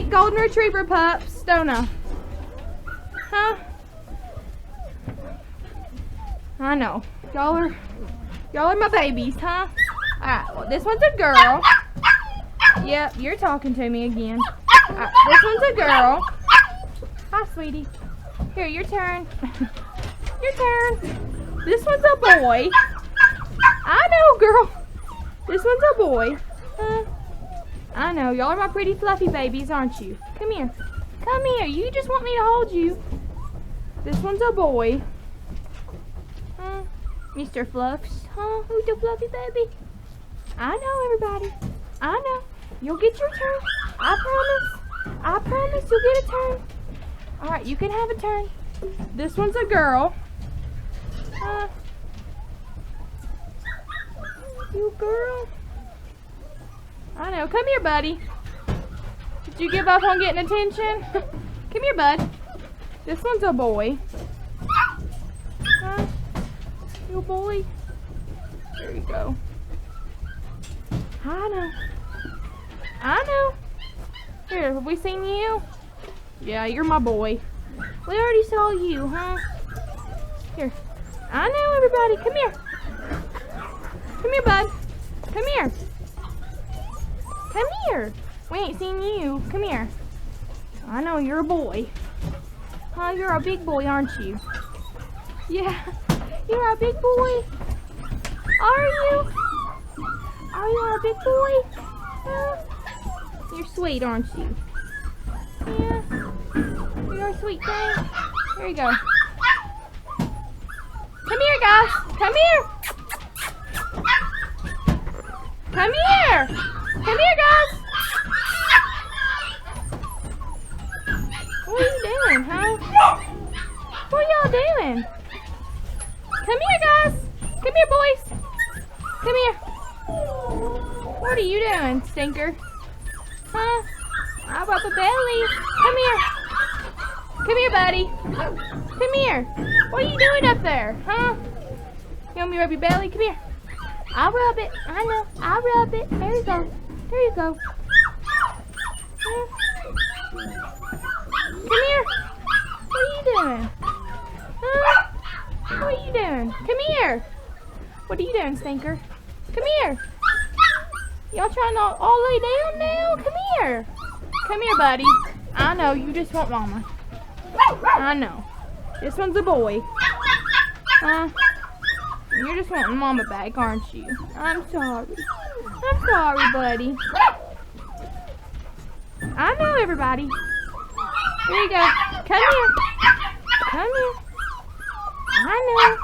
like golden retriever pups, don't I? Huh? I know. Y'all are my babies, huh? Alright, well, this one's a girl. Yep, you're talking to me again. Alright, this one's a girl. Hi, sweetie. Here, your turn. Your turn. This one's a boy. I know, girl. This one's a boy. I know. Y'all are my pretty fluffy babies, aren't you? Come here. Come here. You just want me to hold you. This one's a boy. Mr. Fluffs. Huh? Who's the fluffy baby? I know, everybody. I know. You'll get your turn. I promise. I promise you'll get a turn. Alright, you can have a turn. This one's a girl. You girl. I know. Come here, buddy. Did you give up on getting attention? Come here, bud. This one's a boy. You boy. There you go. I know. I know. Here, have we seen you? Yeah, you're my boy. We already saw you, huh? Here. I know, everybody. Come here. Come here, bud. Come here. Come here. We ain't seen you. Come here. I know, you're a boy. Huh, you're a big boy, aren't you? Yeah. You're a big boy. Are you? Are you a big boy? You're sweet, aren't you? Yeah. You're a sweet thing. Here you go. Come here, guys. Come here. Come here. Come here, guys. What are you doing, huh? What are y'all doing? Come here, guys. Come here, boys. Come here. What are you doing, stinker? Huh? How about the belly? Come here. Come here, buddy. Come here. What are you doing up there, huh? You want me to rub your belly? Come here. I'll rub it. I know. I'll rub it. There you go. There you go. Come here. What are you doing? Huh? What are you doing? Come here. What are you doing, stinker? Come here. Y'all trying to all lay down now? Come here. Come here, buddy. I know, you just want mama. I know. This one's a boy. You're just wanting mama back, aren't you? I'm sorry. I'm sorry, buddy. I know, everybody. Here you go. Come here. Come here. I know.